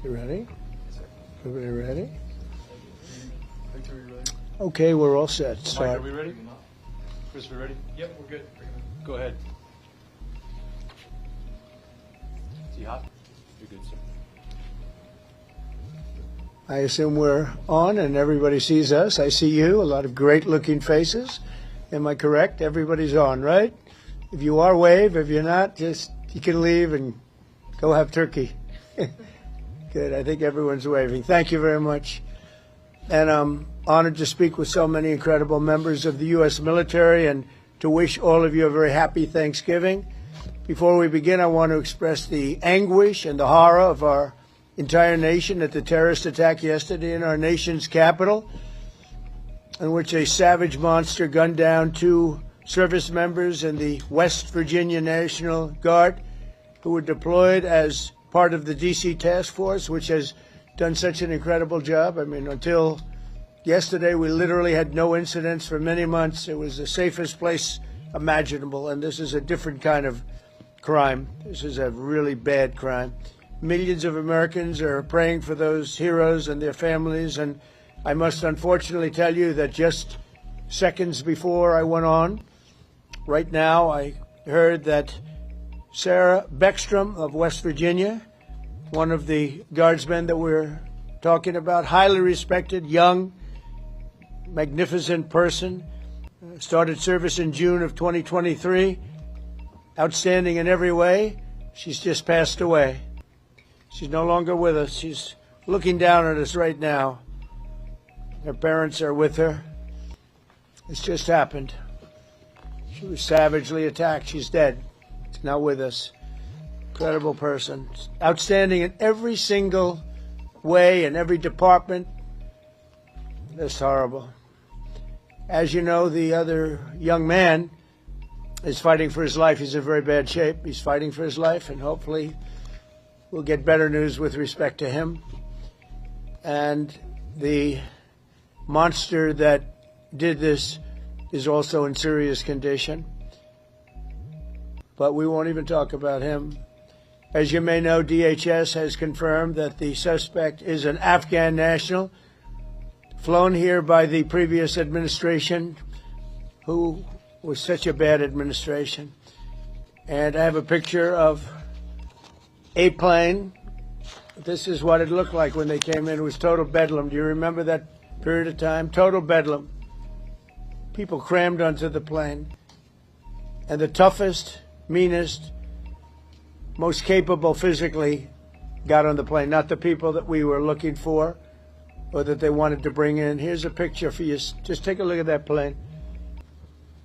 You ready? Everybody ready? Victor, are you ready? Okay, we're all set. Mike, are we ready? Chris, we ready? Yep, we're good. Go ahead. Is he hot? You're good, sir. I assume we're on and everybody sees us. I see you, a lot of great-looking faces. Am I correct? Everybody's on, right? If you are, wave. If you're not, just you can leave and go have turkey. Good. I think everyone's waving. Thank you very much. And I'm honored to speak with so many incredible members of the U.S. military and to wish all of you a very happy Thanksgiving. Before we begin, I want to express the anguish and the horror of our entire nation at the terrorist attack yesterday in our nation's capital, in which a savage monster gunned down 2 service members in the West Virginia National Guard who were deployed as part of the D.C. task force, which has done such an incredible job. I mean, until yesterday, we literally had no incidents for many months. It was the safest place imaginable, and this is a different kind of crime. This is a really bad crime. Millions of Americans are praying for those heroes and their families, and I must unfortunately tell you that just seconds before I went on, right now, I heard that Sarah Beckstrom of West Virginia, one of the guardsmen that we're talking about, highly respected, young, magnificent person, started service in June of 2023, outstanding in every way. She's just passed away. She's no longer with us. She's looking down at us right now. Her parents are with her. It's just happened. She was savagely attacked. She's dead. She's not with us. Incredible person. Outstanding in every single way, in every department. That's horrible. As you know, the other young man is fighting for his life. He's in very bad shape. He's fighting for his life, and hopefully we'll get better news with respect to him. And the monster that did this is also in serious condition. But we won't even talk about him. As you may know, DHS has confirmed that the suspect is an Afghan national, flown here by the previous administration, who was such a bad administration. And I have a picture of a plane. This is what it looked like when they came in. It was total bedlam. Do you remember that period of time? Total bedlam. People crammed onto the plane. And the toughest, meanest, most capable physically got on the plane, not the people that we were looking for or that they wanted to bring in. Here's a picture for you. Just take a look at that plane.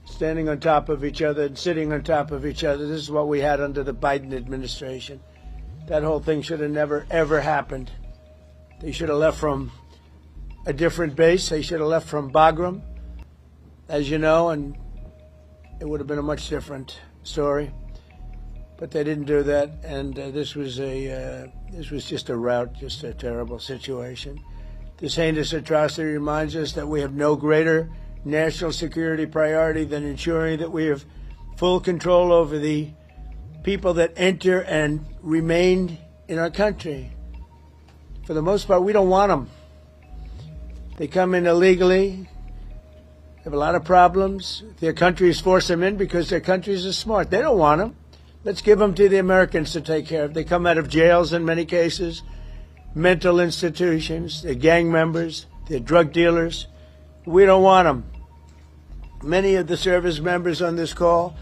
Standing on top of each other and sitting on top of each other. This is what we had under the Biden administration. That whole thing should have never, ever happened. They should have left from a different base. They should have left from Bagram, as you know, and it would have been a much different story. But they didn't do that, and this was just a rout, just a terrible situation. This heinous atrocity reminds us that we have no greater national security priority than ensuring that we have full control over the people that enter and remain in our country. For the most part, we don't want them. They come in illegally, have a lot of problems. Their countries force them in because their countries are smart. They don't want them. Let's give them to the Americans to take care of. They come out of jails in many cases, mental institutions, they're gang members, they're drug dealers. We don't want them. Many of the service members on this call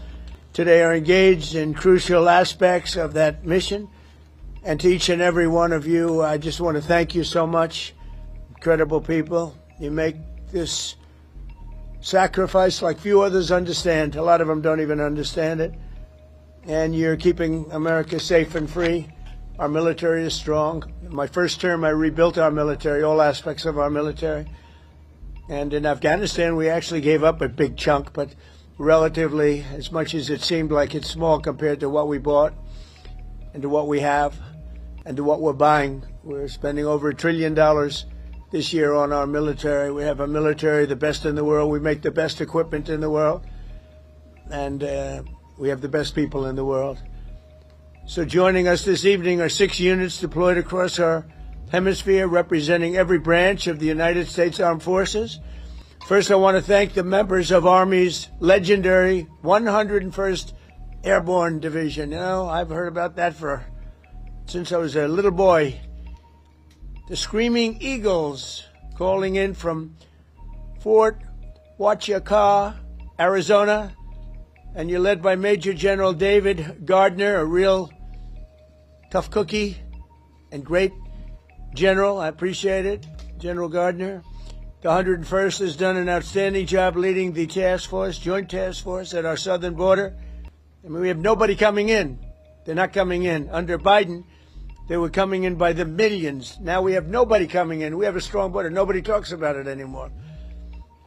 today are engaged in crucial aspects of that mission. And to each and every one of you, I just want to thank you so much. Incredible people. You make this sacrifice like few others understand. A lot of them don't even understand it. And you're keeping America safe and free. Our military is strong. In my first term, I rebuilt our military, all aspects of our military. And in Afghanistan, we actually gave up a big chunk, but relatively, as much as it seemed like it's small compared to what we bought and to what we have and to what we're buying. We're spending over $1 trillion this year on our military. We have a military, the best in the world. We make the best equipment in the world. And we have the best people in the world. So joining us this evening are 6 units deployed across our Hemisphere, representing every branch of the United States Armed Forces. First, I want to thank the members of Army's legendary 101st Airborne Division. You know, I've heard about that since I was a little boy. The Screaming Eagles, calling in from Fort Huachuca, Arizona, and you're led by Major General David Gardner, a real tough cookie and great general. I appreciate it, General Gardner. The 101st has done an outstanding job leading the task force, joint task force at our southern border. I mean, we have nobody coming in. They're not coming in. Under Biden, they were coming in by the millions. Now we have nobody coming in. We have a strong border. Nobody talks about it anymore.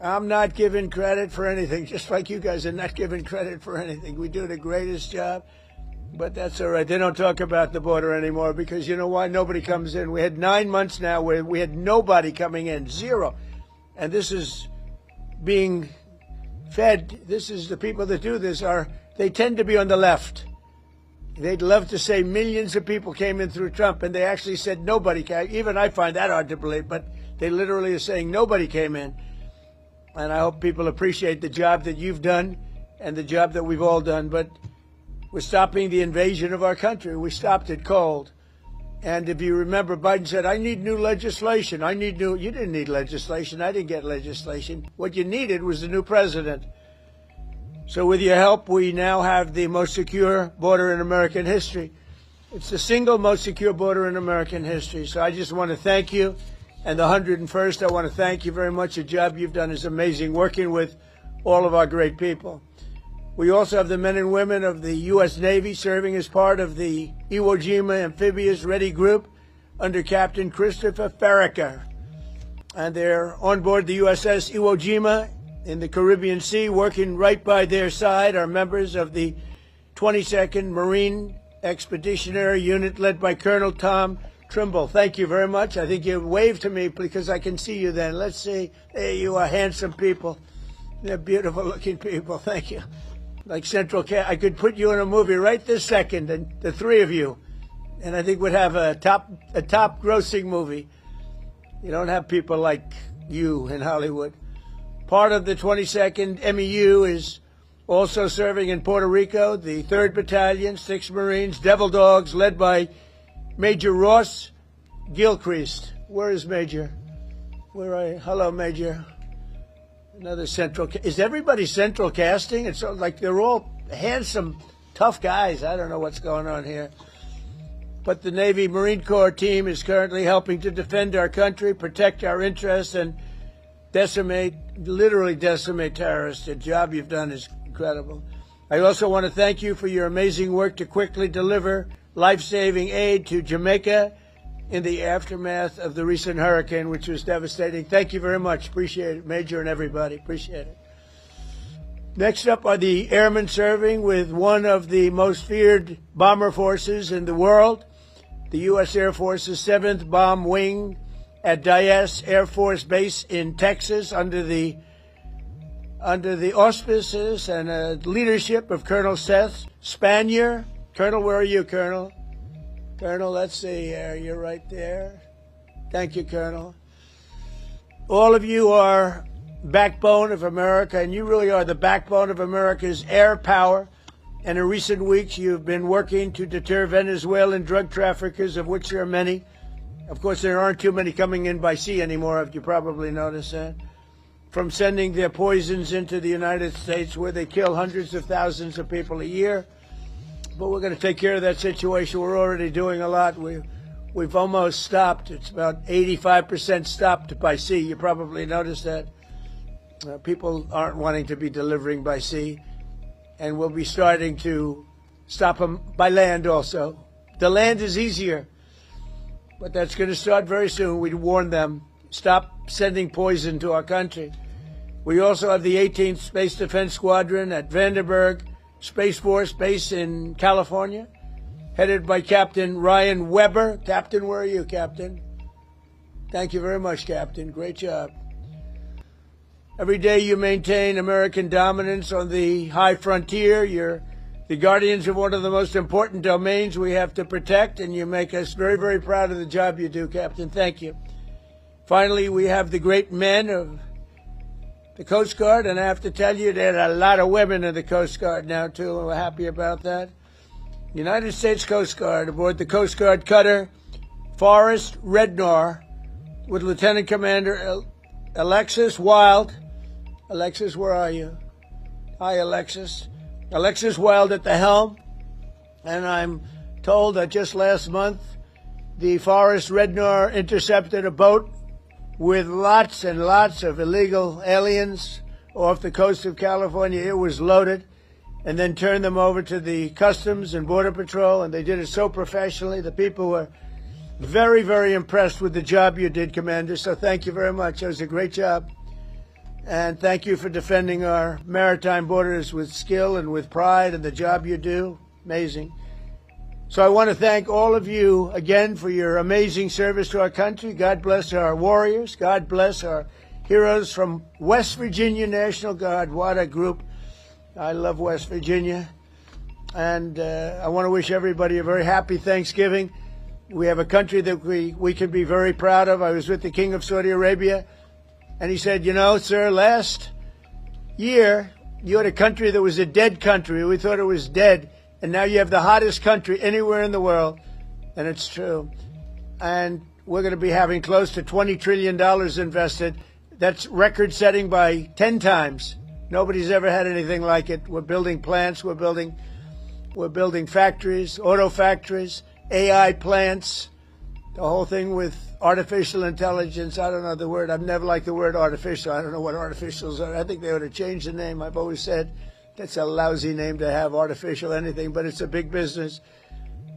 I'm not giving credit for anything, just like you guys are not giving credit for anything. We do the greatest job, but that's all right. They don't talk about the border anymore because you know why? Nobody comes in. We had 9 months now where we had nobody coming in, zero. And this is being fed. This is the people that do this they tend to be on the left. They'd love to say millions of people came in through Trump, and they actually said nobody came. Even I find that hard to believe, but they literally are saying nobody came in. And I hope people appreciate the job that you've done and the job that we've all done. But we're stopping the invasion of our country. We stopped it cold. And if you remember, Biden said, I need new legislation. You didn't need legislation. I didn't get legislation. What you needed was a new president. So with your help, we now have the most secure border in American history. It's the single most secure border in American history. So I just want to thank you. And the 101st, I want to thank you very much. The job you've done is amazing, working with all of our great people. We also have the men and women of the U.S. Navy serving as part of the Iwo Jima Amphibious Ready Group under Captain Christopher Farraker. And they're on board the USS Iwo Jima in the Caribbean Sea. Working right by their side are members of the 22nd Marine Expeditionary Unit led by Colonel Tom Trimble. Thank you very much. I think you waved to me because I can see you then. Let's see. There you are, handsome people. They're beautiful looking people. Thank you. Like Central I could put you in a movie right this second, and the three of you, and I think we'd have a top grossing movie. You don't have people like you in Hollywood. Part of the 22nd MEU is also serving in Puerto Rico, the 3rd Battalion, 6 Marines, Devil Dogs, led by Major Ross Gilchrist. Where is Major? Hello, Major. Another central. Is everybody central casting? It's like they're all handsome, tough guys. I don't know what's going on here. But the Navy Marine Corps team is currently helping to defend our country, protect our interests, and literally decimate terrorists. The job you've done is incredible. I also want to thank you for your amazing work to quickly deliver life-saving aid to Jamaica in the aftermath of the recent hurricane, which was devastating. Thank you very much. Appreciate it, Major and everybody. Appreciate it. Next up are the airmen serving with one of the most feared bomber forces in the world, the U.S. Air Force's 7th Bomb Wing at Dyess Air Force Base in Texas under the auspices and leadership of Colonel Seth Spanier. Colonel, where are you, Colonel? Colonel, let's see here. You're right there. Thank you, Colonel. All of you are backbone of America, and you really are the backbone of America's air power. And in recent weeks, you've been working to deter Venezuelan drug traffickers, of which there are many. Of course, there aren't too many coming in by sea anymore, if you probably noticed that. From sending their poisons into the United States, where they kill hundreds of thousands of people a year. But we're going to take care of that situation. We're already doing a lot. We've almost stopped. It's about 85% stopped by sea. You probably noticed that. People aren't wanting to be delivering by sea. And we'll be starting to stop them by land also. The land is easier. But that's going to start very soon. We warn them. Stop sending poison to our country. We also have the 18th Space Defense Squadron at Vandenberg Space Force Base in California, headed by Captain Ryan Weber. Captain, where are you, Captain? Thank you very much, Captain. Great job. Every day you maintain American dominance on the high frontier. You're the guardians of one of the most important domains we have to protect, and you make us very, very proud of the job you do, Captain. Thank you. Finally, we have the great men of the Coast Guard, and I have to tell you, there are a lot of women in the Coast Guard now, too, and we're happy about that. United States Coast Guard aboard the Coast Guard cutter Forrest Rednor with Lieutenant Commander Alexis Wild. Alexis, where are you? Hi, Alexis. Alexis Wild at the helm. And I'm told that just last month, the Forrest Rednor intercepted a boat with lots and lots of illegal aliens off the coast of California. It was loaded, and then turned them over to the Customs and Border Patrol, and they did it so professionally. The people were very, very impressed with the job you did, Commander, so thank you very much. It was a great job. And thank you for defending our maritime borders with skill and with pride, and the job you do. Amazing. So I want to thank all of you again for your amazing service to our country. God bless our warriors. God bless our heroes from West Virginia National Guard. What a group. I love West Virginia. And I want to wish everybody a very happy Thanksgiving. We have a country that we can be very proud of. I was with the King of Saudi Arabia, and he said, you know, sir, last year you had a country that was a dead country. We thought it was dead. And now you have the hottest country anywhere in the world. And it's true. And we're going to be having close to $20 trillion invested. That's record setting by 10 times. Nobody's ever had anything like it. We're building plants. We're building factories, auto factories, AI plants, the whole thing with artificial intelligence. I don't know the word. I've never liked the word artificial. I don't know what artificials are. I think they ought to change the name. I've always said that's a lousy name to have, artificial anything, but it's a big business.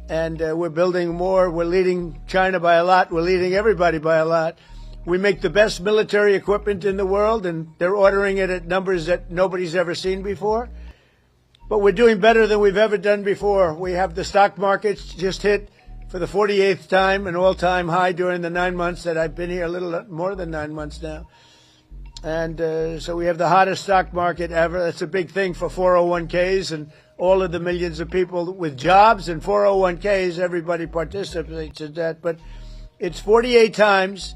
And we're building more. We're leading China by a lot. We're leading everybody by a lot. We make the best military equipment in the world, and they're ordering it at numbers that nobody's ever seen before. But we're doing better than we've ever done before. We have the stock markets just hit, for the 48th time, an all-time high during the 9 months that I've been here, a little more than 9 months now. And so we have the hottest stock market ever. That's a big thing for 401ks and all of the millions of people with jobs and 401ks. Everybody participates in that. But it's 48 times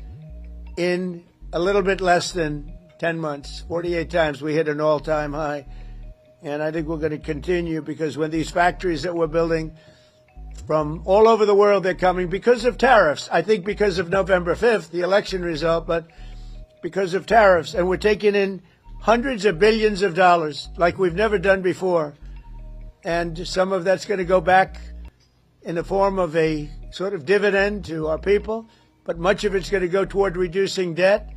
in a little bit less than 10 months. 48 times we hit an all-time high. And I think we're going to continue, because when these factories that we're building from all over the world, they're coming because of tariffs. I think because of November 5th, the election result, but because of tariffs. And we're taking in hundreds of billions of dollars like we've never done before. And some of that's going to go back in the form of a sort of dividend to our people, but much of it's going to go toward reducing debt.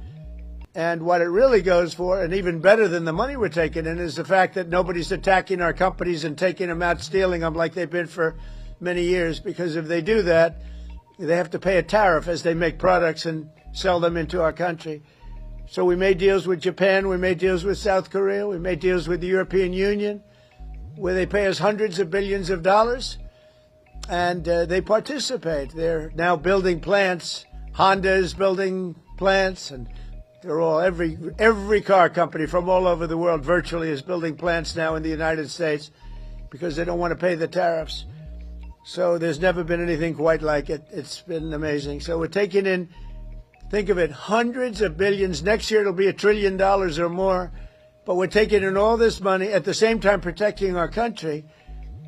And what it really goes for, and even better than the money we're taking in, is the fact that nobody's attacking our companies and taking them out, stealing them like they've been for many years. Because if they do that, they have to pay a tariff as they make products and sell them into our country. So we made deals with Japan, we made deals with South Korea, we made deals with the European Union, where they pay us hundreds of billions of dollars, and they participate. They're now building plants. Honda is building plants, and they're all, every car company from all over the world virtually is building plants now in the United States because they don't want to pay the tariffs. So there's never been anything quite like it. It's been amazing. So we're taking in, think of it, hundreds of billions. Next year it'll be $1 trillion or more. But we're taking in all this money, at the same time protecting our country.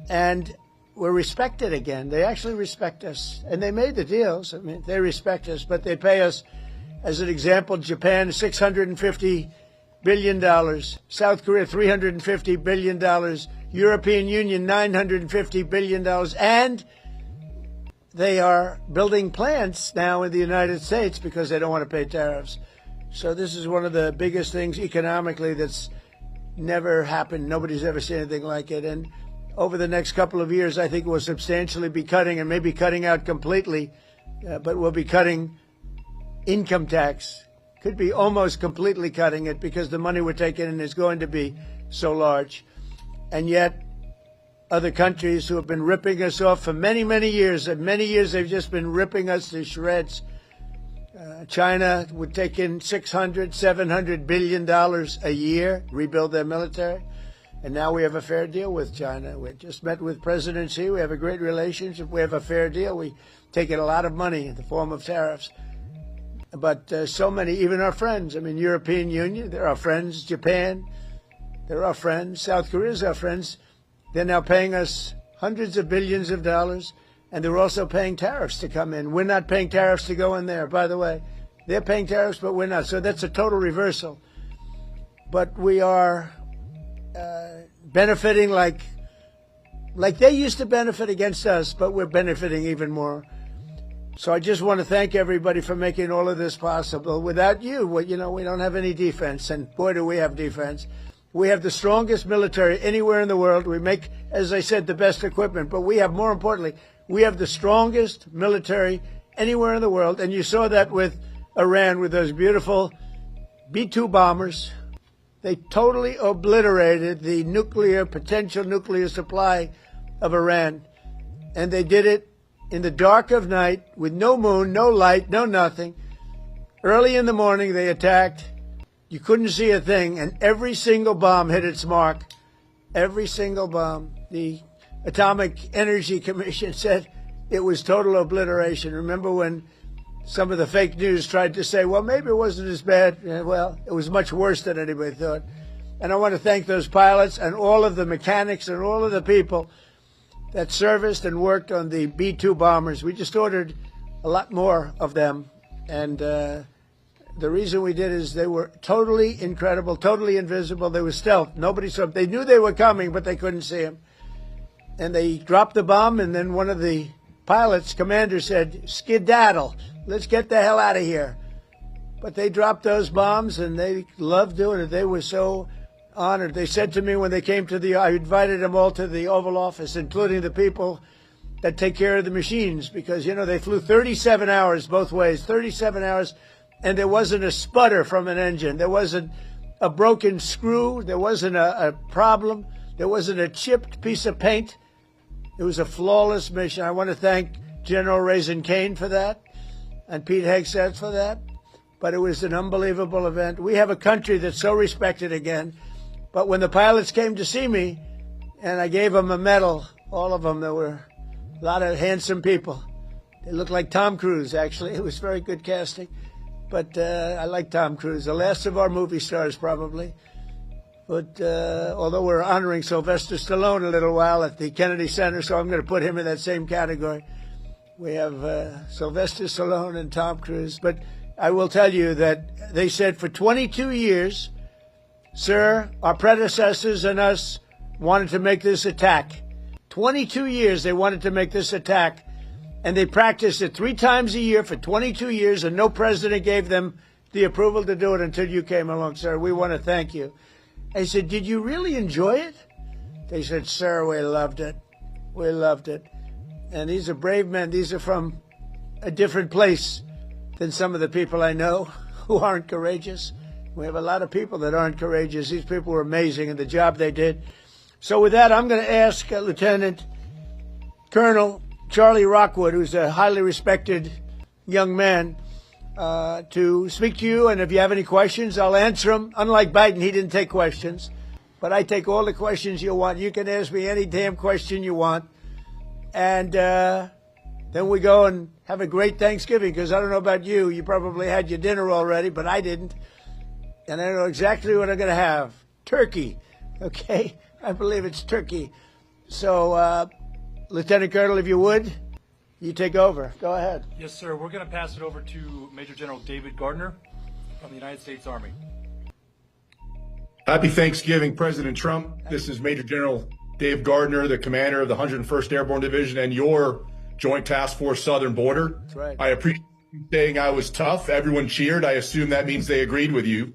And we're respected again. They actually respect us. And they made the deals. I mean, they respect us, but they pay us. As an example, Japan, $650 billion. South Korea, $350 billion. European Union, $950 billion. And they are building plants now in the United States because they don't want to pay tariffs. So this is one of the biggest things economically that's never happened. Nobody's ever seen anything like it. And over the next couple of years, I think we'll substantially be cutting, and maybe cutting out completely, but we'll be cutting income tax. Could be almost completely cutting it because the money we're taking in is going to be so large. And yet other countries who have been ripping us off for many, many years, and many years they've just been ripping us to shreds. China would take in $600, $700 billion a year, rebuild their military. And now we have a fair deal with China. We just met with President Xi. We have a great relationship. We have a fair deal. We take in a lot of money in the form of tariffs. But so many, even our friends, I mean, European Union, they're our friends. Japan, they're our friends. South Korea is our friends. They're now paying us hundreds of billions of dollars, and they're also paying tariffs to come in. We're not paying tariffs to go in there, by the way. They're paying tariffs, but we're not. So that's a total reversal. But we are benefiting like they used to benefit against us, but we're benefiting even more. So I just want to thank everybody for making all of this possible. Without you, well, you know, we don't have any defense, and boy, do we have defense. We have the strongest military anywhere in the world. We make, as I said, the best equipment, but we have, more importantly, we have the strongest military anywhere in the world, and you saw that with Iran, with those beautiful B-2 bombers. They totally obliterated the potential nuclear supply of Iran. And they did it in the dark of night with no moon, no light, no nothing. Early in the morning, they attacked. You couldn't see a thing, and every single bomb hit its mark. Every single bomb. The Atomic Energy Commission said it was total obliteration. Remember when some of the fake news tried to say, well, maybe it wasn't as bad. Well, it was much worse than anybody thought. And I want to thank those pilots and all of the mechanics and all of the people that serviced and worked on the B-2 bombers. We just ordered a lot more of them. And the reason we did is they were totally incredible, totally invisible. They were stealth. Nobody saw them. They knew they were coming, but they couldn't see them. And they dropped the bomb, and then one of the pilots, commander, said, skedaddle. Let's get the hell out of here. But they dropped those bombs, and they loved doing it. They were so honored. They said to me when they came to I invited them all to the Oval Office, including the people that take care of the machines, because, you know, they flew 37 hours both ways, 37 hours, and there wasn't a sputter from an engine. There wasn't a broken screw. There wasn't a problem. There wasn't a chipped piece of paint. It was a flawless mission. I want to thank General Raisin Kane for that, and Pete Hegseth for that. But it was an unbelievable event. We have a country that's so respected again. But when the pilots came to see me, and I gave them a medal, all of them, there were a lot of handsome people. They looked like Tom Cruise, actually. It was very good casting. But I like Tom Cruise, the last of our movie stars, probably. But although we're honoring Sylvester Stallone a little while at the Kennedy Center, so I'm going to put him in that same category. We have Sylvester Stallone and Tom Cruise. But I will tell you that they said for 22 years, sir, our predecessors and us wanted to make this attack. 22 years they wanted to make this attack. And they practiced it 3 times a year for 22 years, and no president gave them the approval to do it until you came along, sir. We want to thank you. I said, did you really enjoy it? They said, sir, we loved it. We loved it. And these are brave men. These are from a different place than some of the people I know who aren't courageous. We have a lot of people that aren't courageous. These people were amazing in the job they did. So with that, I'm going to ask Lieutenant Colonel Charlie Rockwood, who's a highly respected young man, to speak to you. And if you have any questions, I'll answer them. Unlike Biden, he didn't take questions. But I take all the questions you want. You can ask me any damn question you want. And then we go and have a great Thanksgiving, because I don't know about you. You probably had your dinner already, but I didn't. And I know exactly what I'm going to have. Turkey. Okay? I believe it's turkey. So, Lieutenant Colonel, if you would, you take over. Go ahead. Yes, sir. We're going to pass it over to Major General David Gardner from the United States Army. Happy Thanksgiving, President Trump. This is Major General Dave Gardner, the commander of the 101st Airborne Division and your Joint Task Force Southern Border. That's right. I appreciate you saying I was tough. Everyone cheered. I assume that means they agreed with you.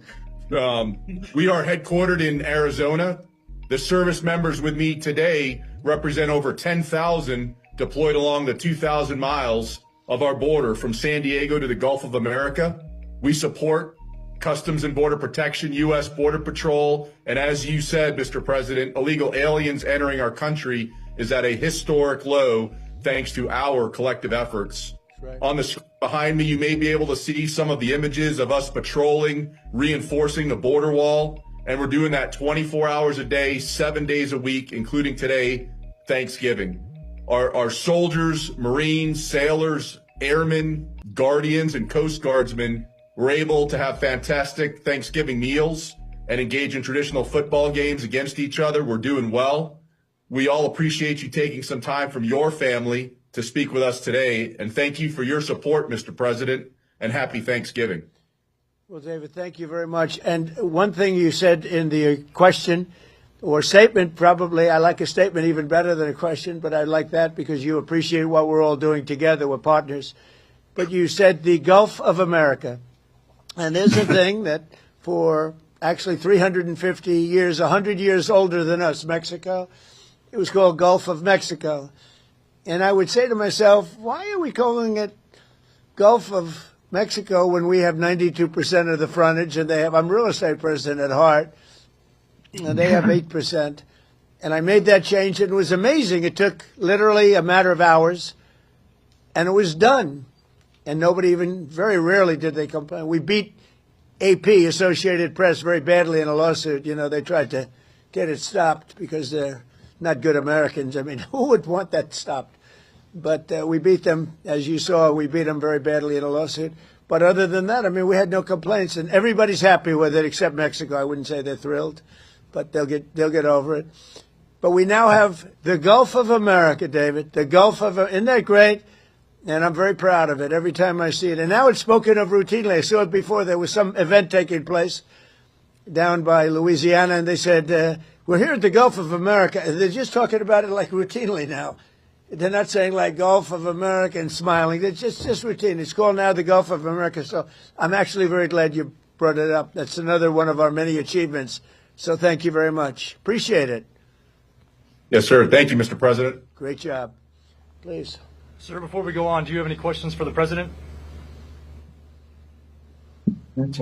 We are headquartered in Arizona. The service members with me today represent over 10,000 deployed along the 2,000 miles of our border from San Diego to the Gulf of America. We support Customs and Border Protection, U.S. Border Patrol, and as you said, Mr. President, illegal aliens entering our country is at a historic low thanks to our collective efforts. Right. On the screen behind me, you may be able to see some of the images of us patrolling, reinforcing the border wall. And we're doing that 24 hours a day, 7 days a week, including today, Thanksgiving. Our soldiers, Marines, sailors, airmen, guardians, and Coast Guardsmen were able to have fantastic Thanksgiving meals and engage in traditional football games against each other. We're doing well. We all appreciate you taking some time from your family to speak with us today. And thank you for your support, Mr. President, and happy Thanksgiving. Well, David, thank you very much. And one thing you said in the question or statement, probably, I like a statement even better than a question, but I like that because you appreciate what we're all doing together. We're partners. But you said the Gulf of America. And there's a thing that for actually 350 years, 100 years older than us, Mexico, it was called Gulf of Mexico. And I would say to myself, why are we calling it Gulf of Mexico when we have 92% of the frontage and they have, I'm a real estate person at heart, and they have 8%. And I made that change, and it was amazing. It took literally a matter of hours, and it was done. And nobody even, very rarely did they complain. We beat AP, Associated Press, very badly in a lawsuit. You know, they tried to get it stopped because they're not good Americans. I mean, who would want that stopped? But we beat them, as you saw, we beat them very badly in a lawsuit. But other than that, I mean, we had no complaints, and everybody's happy with it except Mexico. I wouldn't say they're thrilled, but they'll get over it. But we now have the Gulf of America, David, the Gulf of, isn't that great? And I'm very proud of it every time I see it. And now it's spoken of routinely. I saw it before. There was some event taking place down by Louisiana, and they said, we're here at the Gulf of America. And they're just talking about it like routinely now. They're not saying like Gulf of America and smiling. It's just routine. It's called now the Gulf of America. So I'm actually very glad you brought it up. That's another one of our many achievements. So thank you very much. Appreciate it. Yes, sir. Thank you, Mr. President. Great job. Please. Sir, before we go on, do you have any questions for the president? Yes,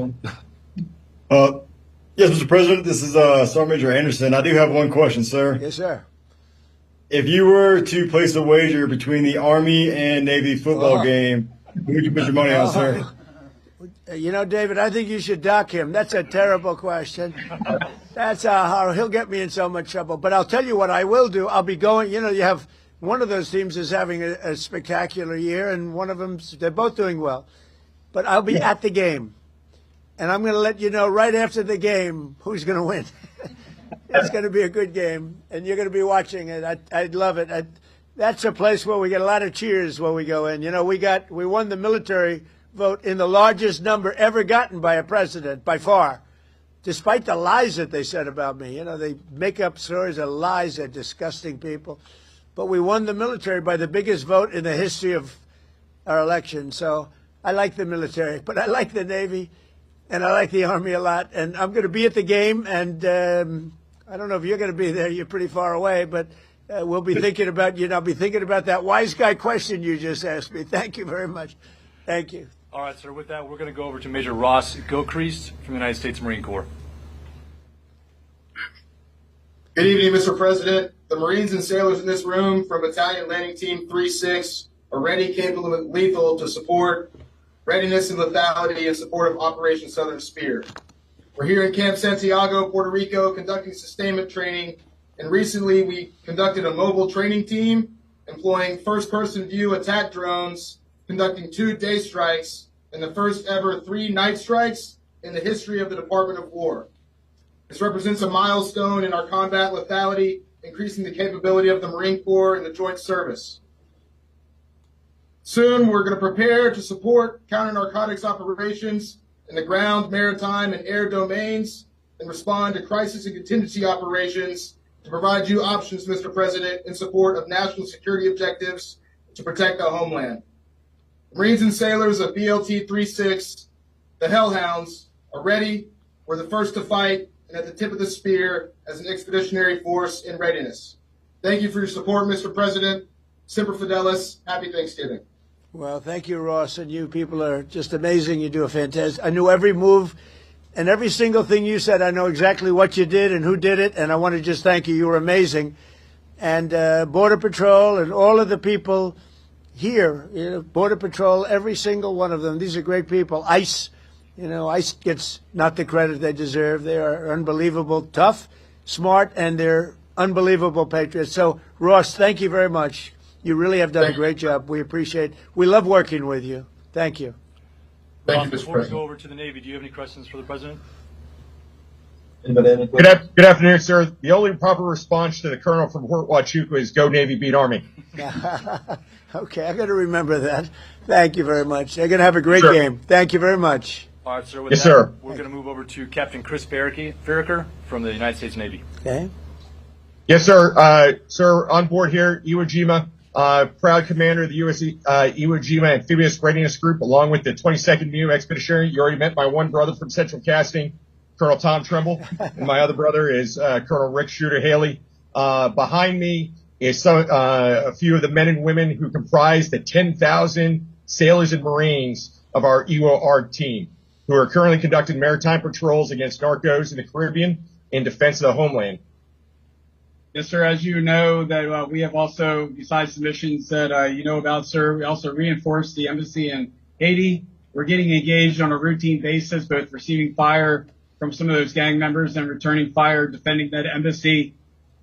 Mr. President, this is Sergeant Major Anderson. I do have one question, sir. Yes, sir. If you were to place a wager between the Army and Navy football game, who would you put your money on, sir? You know, David, I think you should dock him. That's a terrible question. That's horrible. He'll get me in so much trouble. But I'll tell you what I will do. I'll be going, you know, you have one of those teams is having a spectacular year, and one of them, they're both doing well. But I'll be at the game. And I'm going to let you know right after the game who's going to win. It's going to be a good game, and you're going to be watching it. I'd love it. That's a place where we get a lot of cheers when we go in. You know, we won the military vote in the largest number ever gotten by a president, by far, despite the lies that they said about me. You know, they make up stories of lies. They're disgusting people. But we won the military by the biggest vote in the history of our election. So I like the military, but I like the Navy, and I like the Army a lot. And I'm going to be at the game, and I don't know if you're going to be there. You're pretty far away, but we'll be thinking about you. And I'll be thinking about that wise guy question you just asked me. Thank you very much. Thank you. All right, sir. With that, we're going to go over to Major Ross Gilchrist from the United States Marine Corps. Good evening, Mr. President. The Marines and sailors in this room from Battalion Landing Team 3-6 are ready, capable, and lethal to support readiness and lethality in support of Operation Southern Spear. We're here in Camp Santiago, Puerto Rico, conducting sustainment training, and recently we conducted a mobile training team employing first-person view attack drones, conducting 2 day strikes and the first ever 3 night strikes in the history of the Department of War. This represents a milestone in our combat lethality, increasing the capability of the Marine Corps and the Joint Service. Soon, we're going to prepare to support counter-narcotics operations in the ground, maritime, and air domains, and respond to crisis and contingency operations to provide you options, Mr. President, in support of national security objectives to protect our homeland. Marines and sailors of BLT 36, the Hellhounds, are ready. We're the first to fight and at the tip of the spear as an expeditionary force in readiness. Thank you for your support, Mr. President. Semper Fidelis. Happy Thanksgiving. Well, thank you, Ross, and you people are just amazing. You do a fantastic. I knew every move and every single thing you said. I know exactly what you did and who did it, and I want to just thank you. You were amazing. And Border Patrol and all of the people here, you know, Border Patrol, every single one of them. These are great people. ICE, You know, ICE gets not the credit they deserve. They are unbelievable, tough, smart, and they're unbelievable patriots. So, Ross, thank you very much. You really have done a great job. We appreciate it. We love working with you. Thank you. Thank you, Mr. Before we go President. over to the Navy, do you have any questions for the President? Anybody have any questions? Good afternoon, sir. The only proper response to the colonel from Fort Huachuca is "Go Navy, beat Army." Okay, I got to remember that. Thank you very much. They're going to have a great Sure. game. Thank you very much. All right, sir. With Yes, that, sir. we're going to move over to Captain Chris Farraker from the United States Navy. Okay. Yes, sir. Sir, on board here, Iwo Jima, proud commander of the Iwo Jima Amphibious Readiness Group, along with the 22nd New Expeditionary. You already met my one brother from Central Casting, Colonel Tom Trimble, and my other brother is Colonel Rick Shooter Haley. Behind me is a few of the men and women who comprise the 10,000 sailors and Marines of our Iwo ARG team, who are currently conducting maritime patrols against narcos in the Caribbean in defense of the homeland. Yes, sir. As you know, that we have also, besides the missions that you know about, sir, we also reinforce the embassy in Haiti. We're getting engaged on a routine basis, both receiving fire from some of those gang members and returning fire, defending that embassy.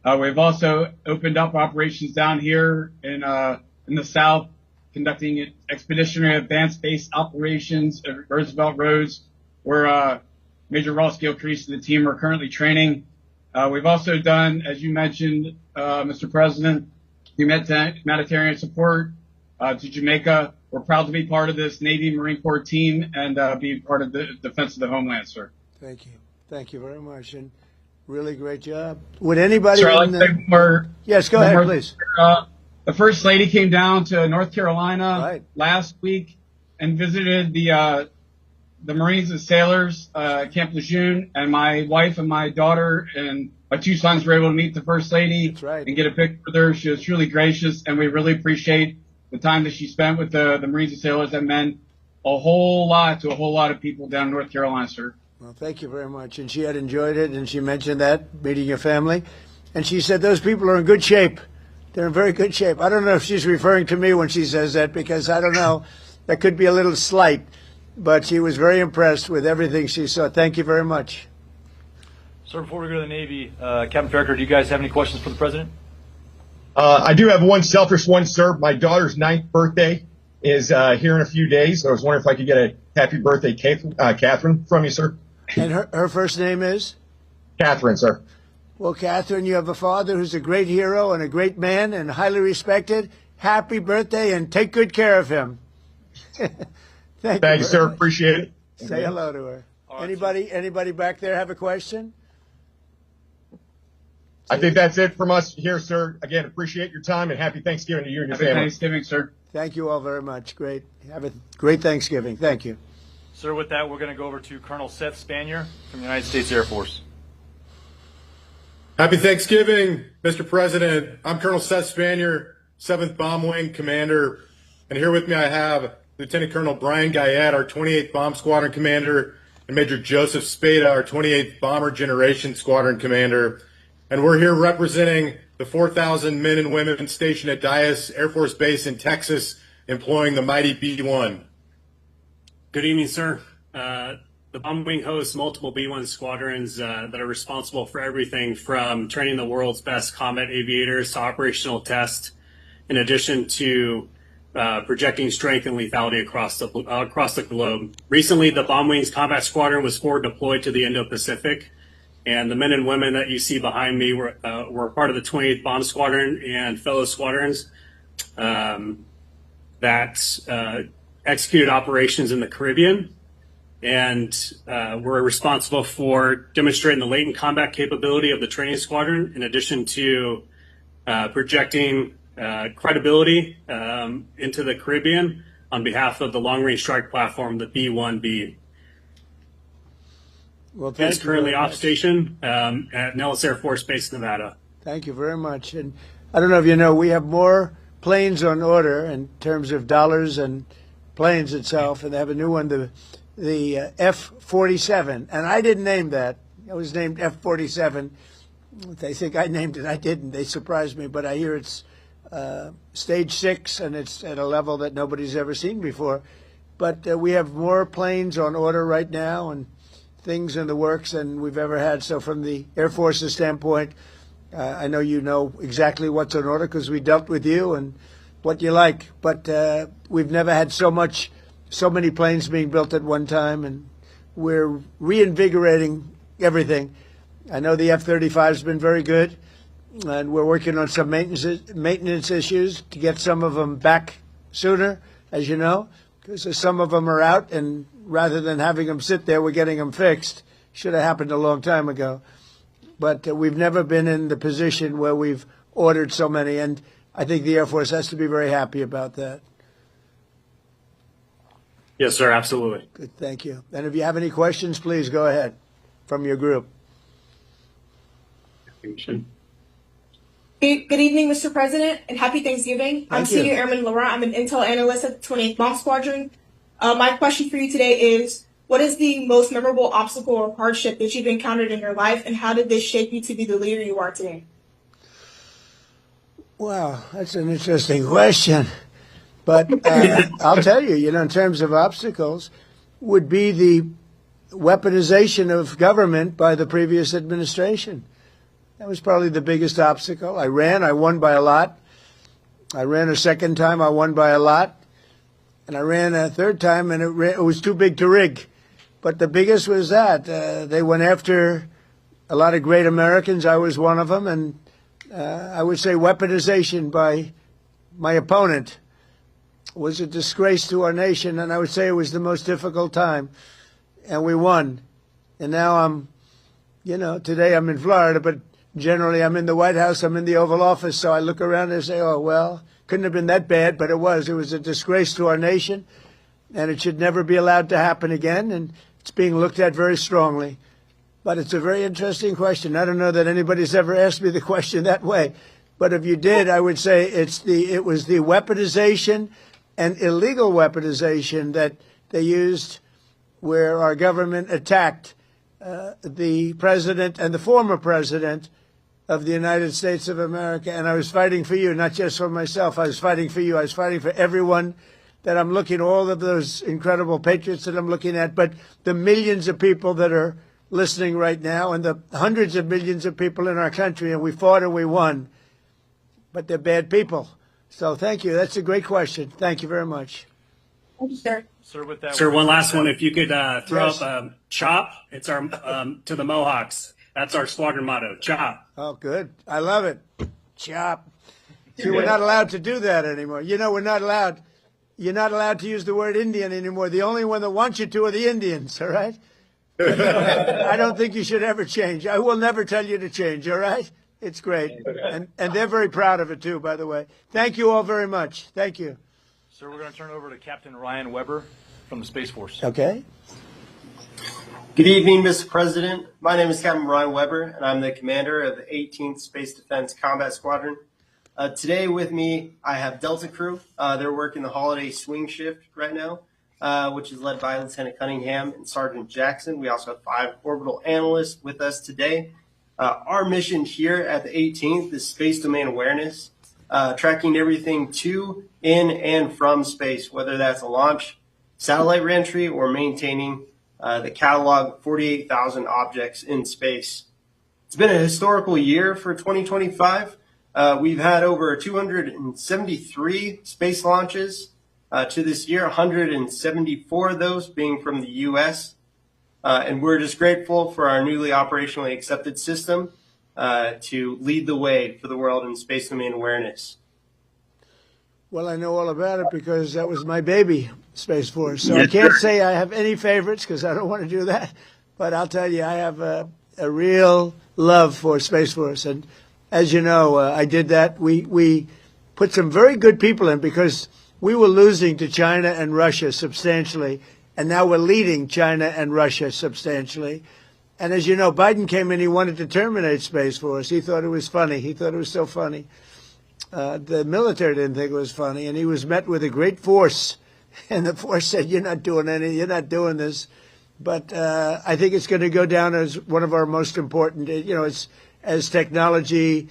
We've also opened up operations down here in the south, conducting expeditionary advanced base operations at Roosevelt Roads, where Major Ross Gilcrease and the team are currently training. We've also done, as you mentioned, Mr. President, humanitarian support to Jamaica. We're proud to be part of this Navy Marine Corps team and be part of the defense of the homeland, sir. Thank you. Thank you very much. And really great job. Would anybody... Sir, I'd like to say one more. Yes, go one ahead, more- please. The First Lady came down to North Carolina Right. last week and visited the Marines and Sailors Camp Lejeune, and my wife and my daughter and my two sons were able to meet the First Lady That's right. and get a picture with her. She was truly gracious, and we really appreciate the time that she spent with the Marines and Sailors. That meant a whole lot to a whole lot of people down in North Carolina, sir. Well, thank you very much. And she had enjoyed it, and she mentioned that, meeting your family. And she said those people are in good shape. They're in very good shape. I don't know if she's referring to me when she says that, because I don't know. That could be a little slight. But she was very impressed with everything she saw. Thank you very much. Sir, before we go to the Navy, Captain Farraker, do you guys have any questions for the President? I do have one selfish one, sir. My daughter's 9th birthday is here in a few days. I was wondering if I could get a happy birthday, Catherine, from you, sir. And her first name is? Catherine, sir. Well, Catherine, you have a father who's a great hero and a great man and highly respected. Happy birthday, and take good care of him. Thank Thank very you, sir. much. Appreciate it. Say hello to her. All right, Anybody back there have a question? I think that's it from us here, sir. Again, appreciate your time and happy Thanksgiving to you and your Happy family. Thanksgiving, sir. Thank you all very much. Great. Have a great Thanksgiving. Thank you. Sir, with that, we're going to go over to Colonel Seth Spanier from the United States Air Force. Happy Thanksgiving, Mr. President. I'm Colonel Seth Spanier, 7th Bomb Wing Commander. And here with me I have Lieutenant Colonel Brian Guyette, our 28th Bomb Squadron Commander, and Major Joseph Spada, our 28th Bomber Generation Squadron Commander. And we're here representing the 4,000 men and women stationed at Dyess Air Force Base in Texas, employing the mighty B-1. Good evening, sir. The Bomb Wing hosts multiple B-1 squadrons that are responsible for everything from training the world's best combat aviators to operational tests, in addition to projecting strength and lethality across the globe. Recently, the Bomb Wings Combat Squadron was forward deployed to the Indo-Pacific, and the men and women that you see behind me were part of the 28th Bomb Squadron and fellow squadrons that executed operations in the Caribbean, and were responsible for demonstrating the latent combat capability of the training squadron, in addition to projecting credibility into the Caribbean on behalf of the long-range strike platform, the B-1B. Well, thank It's you currently very off much. station at Nellis Air Force Base, Nevada. Thank you very much. And I don't know if you know, we have more planes on order in terms of dollars and planes itself, and they have a new one, the F-47. And I didn't name that. It was named F-47. They think I named it. I didn't. They surprised me, but I hear it's stage 6, and it's at a level that nobody's ever seen before. but we have more planes on order right now and things in the works than we've ever had. So from the Air Force's standpoint, I know you know exactly what's on order because we dealt with you and what you like. But we've never had so many planes being built at one time, and we're reinvigorating everything. I know the F-35 has been very good, and we're working on some maintenance issues to get some of them back sooner, as you know, because some of them are out, and rather than having them sit there, we're getting them fixed. Should have happened a long time ago. But we've never been in the position where we've ordered so many, and I think the Air Force has to be very happy about that. Yes, sir, absolutely. Good, thank you. And if you have any questions, please go ahead from your group. Good evening, Mr. President, and happy Thanksgiving. I'm Senior Airman Laurent. I'm an intel analyst at the 28th Bomb Squadron. My question for you today is, what is the most memorable obstacle or hardship that you've encountered in your life, and how did this shape you to be the leader you are today? Wow, that's an interesting question. But I'll tell you, in terms of obstacles, would be the weaponization of government by the previous administration. That was probably the biggest obstacle. I won by a lot. I ran a second time, I won by a lot. And I ran a third time, and it was too big to rig. But the biggest was that. They went after a lot of great Americans. I was one of them. And I would say weaponization by my opponent was a disgrace to our nation. And I would say it was the most difficult time. And we won. And now today I'm in Florida, but generally I'm in the White House, I'm in the Oval Office. So I look around and say, oh, well, couldn't have been that bad, but it was. It was a disgrace to our nation. And it should never be allowed to happen again. And it's being looked at very strongly. But it's a very interesting question. I don't know that anybody's ever asked me the question that way. But if you did, I would say it was the weaponization and illegal weaponization that they used where our government attacked the president and the former president of the United States of America. And I was fighting for you, not just for myself. I was fighting for you. I was fighting for everyone that I'm looking, all of those incredible patriots that I'm looking at, but the millions of people that are listening right now and the hundreds of millions of people in our country, and we fought and we won. But they're bad people. So thank you. That's a great question. Thank you very much. Thank you, sir. Sir, with that, Sir, one last one. If you could throw up CHOP. It's our to the Mohawks. That's our squadron motto, CHOP. Oh, good. I love it. CHOP. See, we're not allowed to do that anymore. We're not allowed. You're not allowed to use the word Indian anymore. The only one that wants you to are the Indians, all right? I don't think you should ever change. I will never tell you to change, all right? It's great. And they're very proud of it, too, by the way. Thank you all very much. Thank you. Sir, we're going to turn it over to Captain Ryan Weber from the Space Force. Okay. Good evening, Mr. President. My name is Captain Ryan Weber, and I'm the commander of the 18th Space Defense Combat Squadron. Today with me, I have Delta Crew. They're working the holiday swing shift right now, which is led by Lieutenant Cunningham and Sergeant Jackson. We also have 5 orbital analysts with us today. Our mission here at the 18th is space domain awareness, tracking everything to, in, and from space, whether that's a launch, satellite reentry, or maintaining the catalog of 48,000 objects in space. It's been a historical year for 2025. We've had over 273 space launches to this year, 174 of those being from the U.S. And we're just grateful for our newly operationally accepted system to lead the way for the world in space domain awareness. Well, I know all about it because that was my baby, Space Force. So I can't say I have any favorites because I don't want to do that. But I'll tell you, I have a real love for Space Force. And as you know, I did that. We put some very good people in because we were losing to China and Russia substantially. And now we're leading China and Russia substantially. And as you know, Biden came in, he wanted to terminate Space Force. He thought it was funny. He thought it was so funny. The military didn't think it was funny, and he was met with a great force. And the force said, you're not doing this. But I think it's going to go down as one of our most important, it's, as technology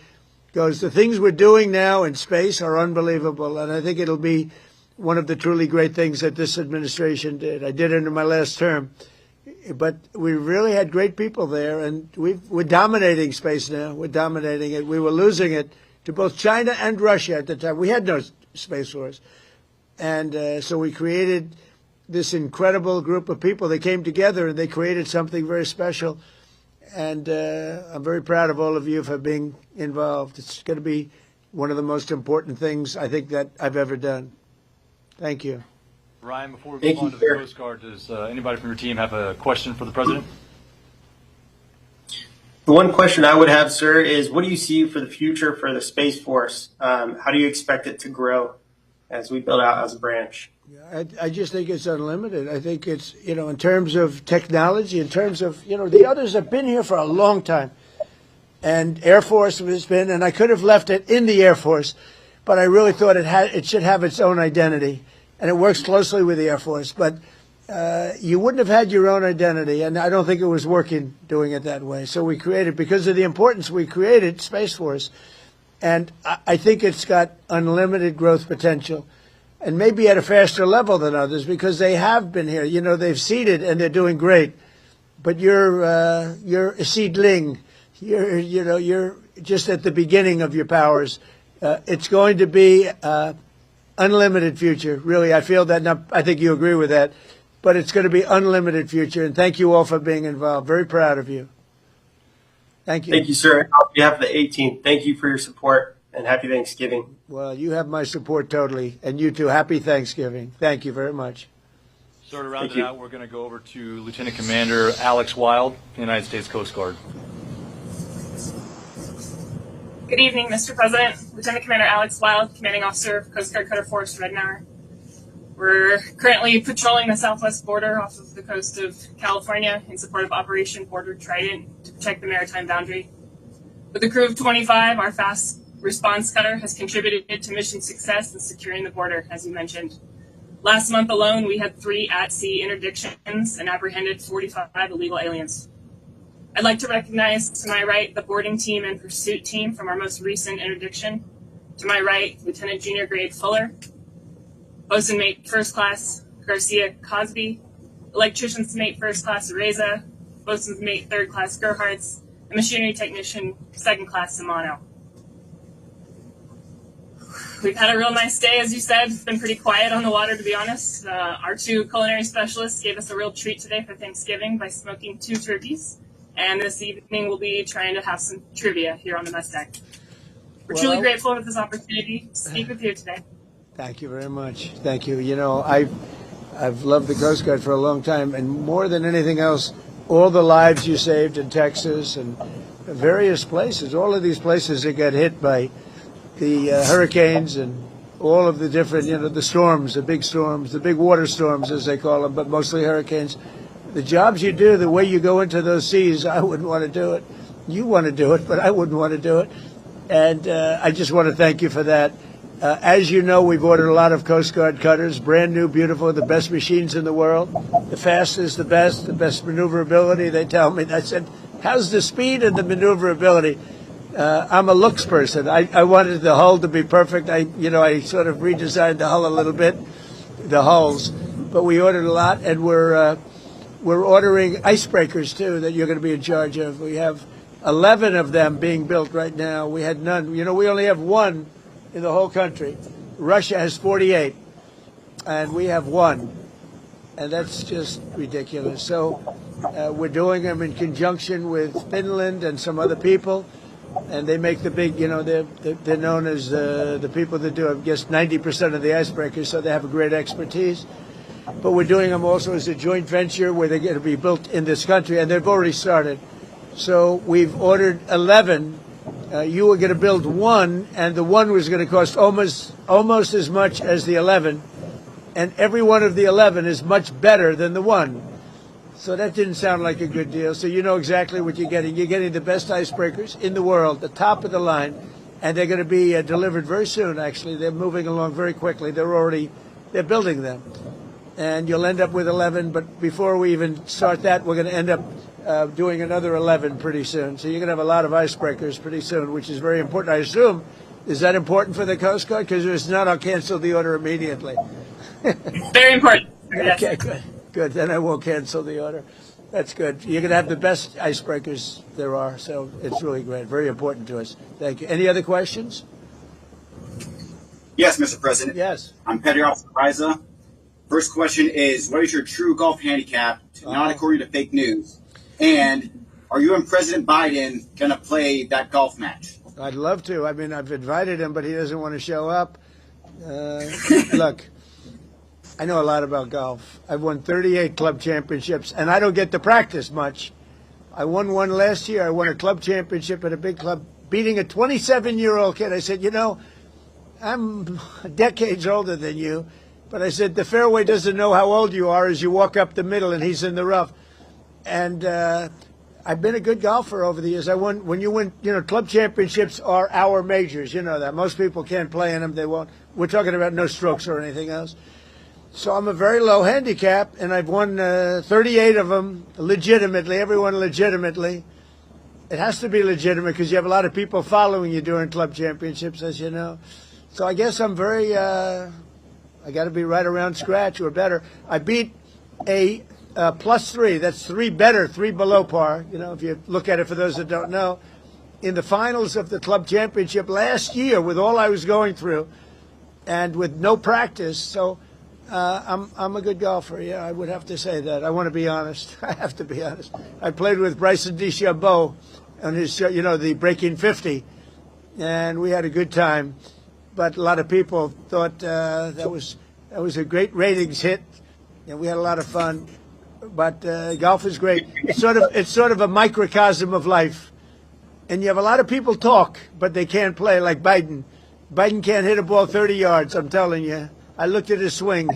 goes. The things we're doing now in space are unbelievable, and I think it'll be one of the truly great things that this administration did. I did it in my last term. But we really had great people there, and we're dominating space now. We're dominating it. We were losing it to both China and Russia at the time. We had no space force. And so we created this incredible group of people. They came together, and they created something very special. And I'm very proud of all of you for being involved. It's going to be one of the most important things I think that I've ever done. Thank you. Ryan, before we move on to the Coast Guard, does anybody from your team have a question for the President? The one question I would have, sir, is what do you see for the future for the Space Force? How do you expect it to grow as we build out as a branch? I just think it's unlimited. I think it's, in terms of technology, in terms of, the others have been here for a long time. And Air Force has been, and I could have left it in the Air Force, but I really thought it should have its own identity. And it works closely with the Air Force. But you wouldn't have had your own identity, and I don't think it was working doing it that way. So we created, because of the importance, we created Space Force. And I think it's got unlimited growth potential, and maybe at a faster level than others, because they have been here. They've seeded, and they're doing great. But you're a seedling. You're just at the beginning of your powers. It's going to be unlimited future, really. I feel that, and I think you agree with that, but it's going to be unlimited future, and thank you all for being involved. Very proud of you. Thank you. Thank you, sir. On behalf of the 18th, thank you for your support, and happy Thanksgiving. Well, you have my support totally, and you too. Happy Thanksgiving. Thank you very much. So to round it out, we're going to go over to Lieutenant Commander Alex Wild, United States Coast Guard. Good evening, Mr. President. Lieutenant Commander Alex Wild, Commanding Officer of Coast Guard Cutter Force Rednauer. We're currently patrolling the southwest border off of the coast of California in support of Operation Border Trident to protect the maritime boundary. With a crew of 25, our fast response cutter has contributed to mission success in securing the border, as you mentioned. Last month alone, we had 3 at-sea interdictions and apprehended 45 illegal aliens. I'd like to recognize, to my right, the boarding team and pursuit team from our most recent interdiction. To my right, Lieutenant Junior Grade Fuller, Bosun Mate First Class Garcia Cosby, Electrician's Mate First Class Reza, Bosun's Mate Third Class Gerhards, and Machinery Technician Second Class Simano. We've had a real nice day, as you said. It's been pretty quiet on the water, to be honest. Our 2 culinary specialists gave us a real treat today for Thanksgiving by smoking 2 turkeys. And this evening we'll be trying to have some trivia here on the mess deck. We're truly grateful for this opportunity to speak with you today. Thank you very much. Thank you. I've loved the Coast Guard for a long time, and more than anything else, all the lives you saved in Texas and various places, all of these places that got hit by the hurricanes and all of the different, the storms, the big water storms, as they call them, but mostly hurricanes. The jobs you do, the way you go into those seas, I wouldn't want to do it. You want to do it, but I wouldn't want to do it. And I just want to thank you for that. As you know, we've ordered a lot of Coast Guard cutters, brand new, beautiful, the best machines in the world, the fastest, the best maneuverability, they tell me. I said, how's the speed and the maneuverability? I'm a looks person. I wanted the hull to be perfect. I sort of redesigned the hull a little bit, the hulls. But we ordered a lot, and we're ordering icebreakers, too, that you're going to be in charge of. We have 11 of them being built right now. We had none. We only have 1 in the whole country. Russia has 48, and we have 1. And that's just ridiculous. So we're doing them in conjunction with Finland and some other people. And they make the big, they're known as the people that do, I guess, 90% of the icebreakers, so they have a great expertise. But we're doing them also as a joint venture where they're going to be built in this country, and they've already started. So we've ordered 11. You were going to build 1, and the 1 was going to cost almost as much as the 11. And every one of the 11 is much better than the 1. So that didn't sound like a good deal. So you know exactly what you're getting. You're getting the best icebreakers in the world, the top of the line, and they're going to be delivered very soon, actually. They're moving along very quickly. They're building them. And you'll end up with 11, but before we even start that, we're going to end up doing another 11 pretty soon. So you're going to have a lot of icebreakers pretty soon, which is very important. I assume Is that important for the Coast Guard? Because if it's not, I'll cancel the order immediately. Very important. Yes. Okay, good. Good. Then I won't cancel the order. That's good. You're going to have the best icebreakers there are, so it's really great. Very important to us. Thank you. Any other questions? Yes, Mr. President. Yes. I'm Petty Officer Riza. First question is, what is your true golf handicap, not according to fake news? And are you and President Biden going to play that golf match? I'd love to. I mean, I've invited him, but he doesn't want to show up. Look, I know a lot about golf. I've won 38 club championships, and I don't get to practice much. I won one last year. I won a club championship at a big club, beating a 27-year-old kid. I said, you know, I'm decades older than you. But I said, the fairway doesn't know how old you are as you walk up the middle and he's in the rough. And I've been a good golfer over the years. I won, when you win, you know, club championships are our majors. You know that. Most people can't play in them. They won't. We're talking about no strokes or anything else. So I'm a very low handicap, and I've won 38 of them legitimately, everyone legitimately. It has to be legitimate because you have a lot of people following you during club championships, as you know. So I guess I'm very... I got to be right around scratch or better. I beat a +3. That's 3 better, 3 below par. You know, if you look at it for those that don't know, in the finals of the club championship last year, with all I was going through, and with no practice. So I'm a good golfer. Yeah, I would have to say that. I want to be honest. I have to be honest. I played with Bryson DeChambeau on his show, you know, the Breaking 50, and we had a good time. But a lot of people thought that was a great ratings hit, and we had a lot of fun. But golf is great. It's sort of a microcosm of life, and you have a lot of people talk, but they can't play. Like Biden. Biden can't hit a ball 30 yards. I'm telling you. I looked at his swing.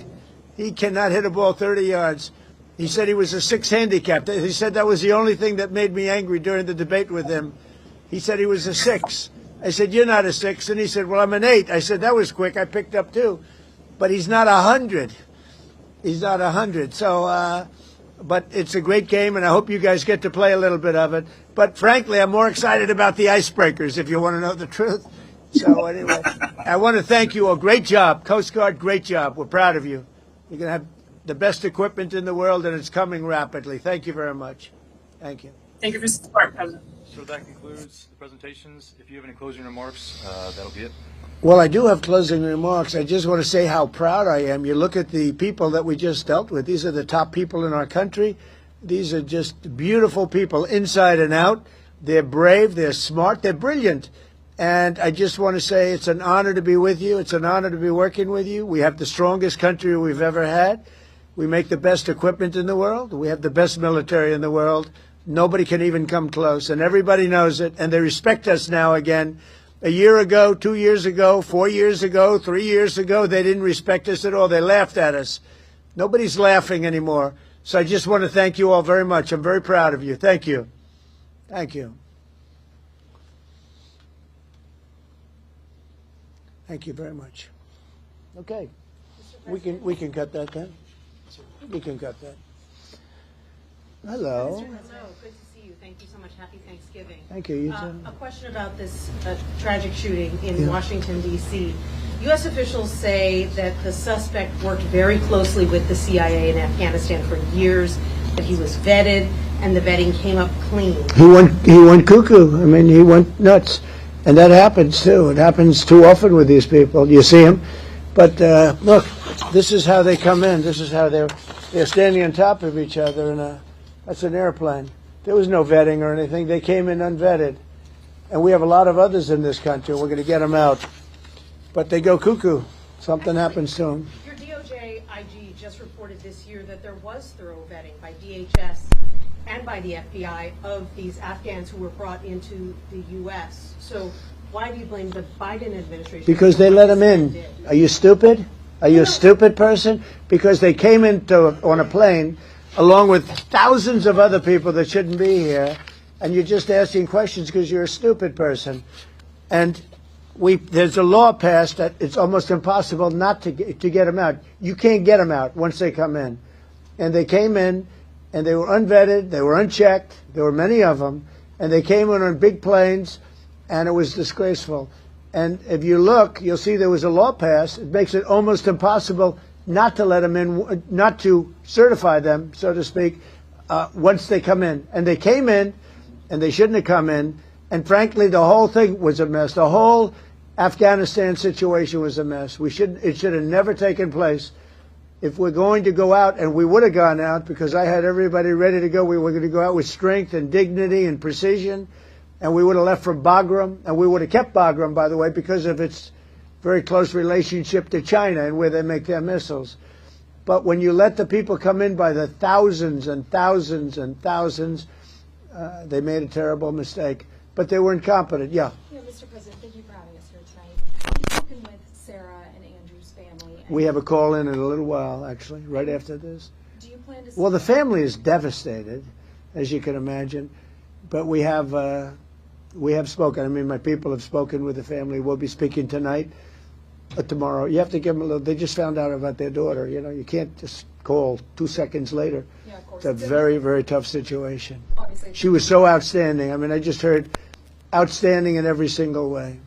He cannot hit a ball 30 yards. He said he was a 6 handicap. He said that was the only thing that made me angry during the debate with him. He said he was a 6. I said, you're not a 6. And he said, well, I'm an 8. I said, that was quick. I picked up 2. But he's not 100. He's not 100. So, but it's a great game, and I hope you guys get to play a little bit of it. But frankly, I'm more excited about the icebreakers, if you want to know the truth. So anyway, I want to thank you all. Great job. Coast Guard, great job. We're proud of you. You're going to have the best equipment in the world, and it's coming rapidly. Thank you very much. Thank you. Thank you for your support, President. So that concludes the presentations. If you have any closing remarks, that'll be it. Well, I do have closing remarks. I just want to say how proud I am. You look at the people that we just dealt with. These are the top people in our country. These are just beautiful people inside and out. They're brave. They're smart. They're brilliant. And I just want to say it's an honor to be with you. It's an honor to be working with you. We have the strongest country we've ever had. We make the best equipment in the world. We have the best military in the world. Nobody can even come close, and everybody knows it, and they respect us now again. A year ago, 2 years ago, 4 years ago, 3 years ago, they didn't respect us at all. They laughed at us. Nobody's laughing anymore. So I just want to thank you all very much. I'm very proud of you. Thank you. Thank you. Thank you very much. Okay. We can cut that then. We can cut that. Hello. Hello. Good to see you. Thank you so much. Happy Thanksgiving. Thank you. You too. A question about this tragic shooting in Washington, D.C. U.S. officials say that the suspect worked very closely with the CIA in Afghanistan for years, that he was vetted, and the vetting came up clean. He went cuckoo. I mean, he went nuts. And that happens, too. It happens too often with these people. You see them. But look, this is how they come in. This is how they're standing on top of each other in a... That's an airplane. There was no vetting or anything. They came in unvetted. And we have a lot of others in this country. We're going to get them out. But they go cuckoo. Something happens to them. Your DOJ IG just reported this year that there was thorough vetting by DHS and by the FBI of these Afghans who were brought into the U.S. So why do you blame the Biden administration? Because they let them in. Are you stupid? Are you a stupid person? Because they came on a plane along with thousands of other people that shouldn't be here, and you're just asking questions because you're a stupid person. And there's a law passed that it's almost impossible not to get them out. You can't get them out once they come in. And they came in, and they were unvetted, they were unchecked, there were many of them, and they came in on big planes, and it was disgraceful. And if you look, you'll see there was a law passed. It makes it almost impossible not to let them in, not to certify them, so to speak, once they come in. And they came in, and they shouldn't have come in. And frankly, the whole thing was a mess. The whole Afghanistan situation was a mess. It should have never taken place. If we're going to go out, and we would have gone out because I had everybody ready to go, we were going to go out with strength and dignity and precision. And we would have left for Bagram, and we would have kept Bagram, by the way, because of its very close relationship to China and where they make their missiles. But when you let the people come in by the thousands and thousands and thousands, they made a terrible mistake. But they were incompetent. Yeah. Yeah, Mr. President, thank you for having us here tonight. You've spoken with Sarah and Andrew's family. We have a call in a little while, actually, right after this. Do you plan to? Well, the family is devastated, as you can imagine. But we have spoken. I mean, my people have spoken with the family. We'll be speaking tonight, tomorrow. You have to give them a little. They just found out about their daughter. You know, you can't just call 2 seconds later. Yeah, of course. It's a very, very tough situation. Obviously. She was so outstanding. I mean, I just heard outstanding in every single way.